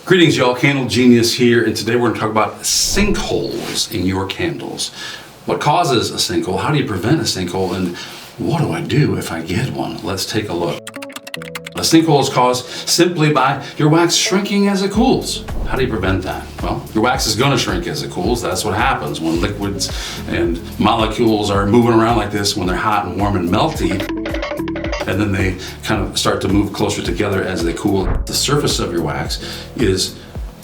Greetings y'all, Candle Genius here, and today we're going to talk about sinkholes in your candles. What causes a sinkhole, how do you prevent a sinkhole, and what do I do if I get one? Let's take a look. A sinkhole is caused simply by your wax shrinking as it cools. How do you prevent that? Well, your wax is going to shrink as it cools. That's what happens when liquids and molecules are moving around like this when they're hot and warm and melty. And then they kind of start to move closer together as they cool. The surface of your wax is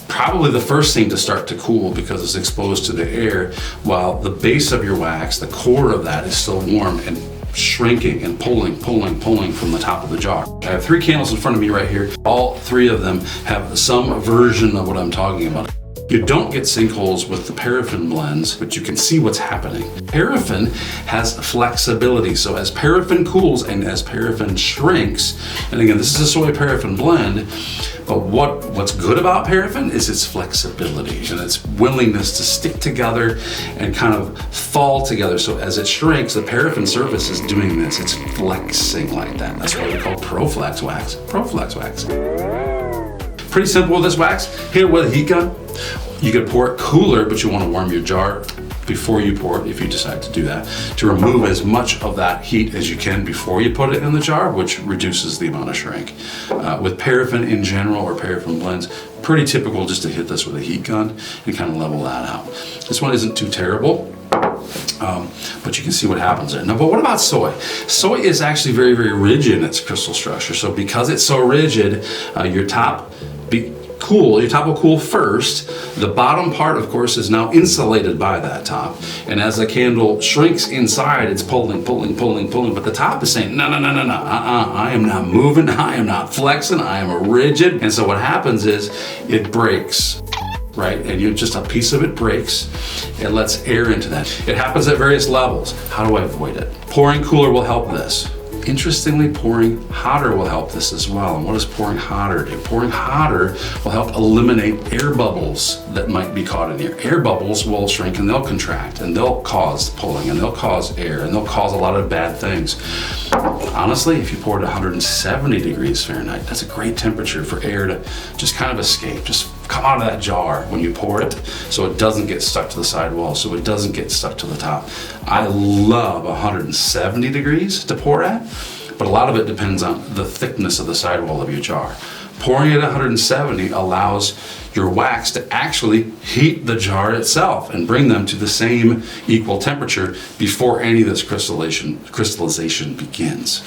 probably the first thing to start to cool because it's exposed to the air, while the base of your wax, the core of that, is still warm and shrinking and pulling from the top of the jar. I have 3 candles in front of me right here. All 3 of them have some version of what I'm talking about. You don't get sinkholes with the paraffin blends, but you can see what's happening. Paraffin has flexibility, so as paraffin cools and as paraffin shrinks, and again, this is a soy paraffin blend, but what's good about paraffin is its flexibility and its willingness to stick together and kind of fall together. So as it shrinks, the paraffin surface is doing this. It's flexing like that. That's why we call ProFlex wax. ProFlex wax. Pretty simple with this wax. Hit it with a heat gun. You could pour it cooler, but you want to warm your jar before you pour it, if you decide to do that, to remove as much of that heat as you can before you put it in the jar, which reduces the amount of shrink. With paraffin in general, or paraffin blends, pretty typical just to hit this with a heat gun and kind of level that out. This one isn't too terrible. But you can see what happens there. Now, but what about soy? Soy is actually very, very rigid in its crystal structure. So because it's so rigid, your top will cool first. The bottom part, of course, is now insulated by that top. And as the candle shrinks inside, it's pulling, but the top is saying, no, I am not moving, I am not flexing, I am rigid. And so what happens is it breaks. Right, and just a piece of it breaks. It lets air into that. It happens at various levels. How do I avoid it? Pouring cooler will help this. Interestingly, pouring hotter will help this as well. And what does pouring hotter do? Pouring hotter will help eliminate air bubbles that might be caught in here. Air bubbles will shrink and they'll contract and they'll cause pulling and they'll cause air and they'll cause a lot of bad things. Honestly, if you pour it 170 degrees Fahrenheit, that's a great temperature for air to just kind of escape. Just come out of that jar when you pour it so it doesn't get stuck to the sidewall, so it doesn't get stuck to the top. I love 170 degrees to pour at, but a lot of it depends on the thickness of the sidewall of your jar. Pouring it at 170 allows your wax to actually heat the jar itself and bring them to the same equal temperature before any of this crystallization begins.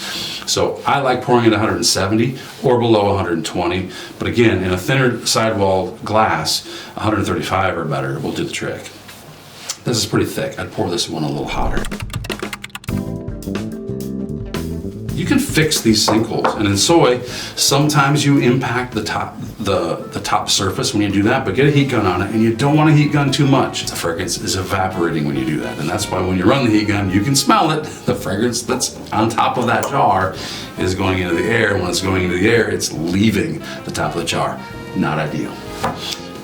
So I like pouring it at 170 or below 120, but again, in a thinner sidewall glass, 135 or better will do the trick. This is pretty thick. I'd pour this one a little hotter. You can fix these sinkholes, and in soy, sometimes you impact the top surface when you do that, but get a heat gun on it, and you don't want a heat gun too much. The fragrance is evaporating when you do that, and that's why when you run the heat gun, you can smell it. The fragrance that's on top of that jar is going into the air, and when it's going into the air, it's leaving the top of the jar. Not ideal.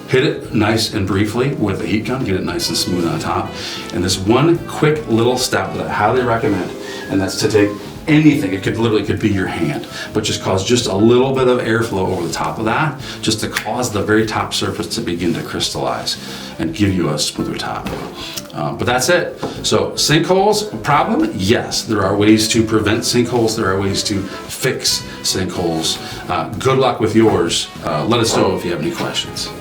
Hit it nice and briefly with a heat gun, get it nice and smooth on top. And this one quick little step that I highly recommend, and that's to take anything, it could be your hand, but just cause just a little bit of airflow over the top of that, just to cause the very top surface to begin to crystallize and give you a smoother top. But that's it. So sinkholes, problem? Yes, there are ways to prevent sinkholes. There are ways to fix sinkholes. Good luck with yours. Let us know if you have any questions.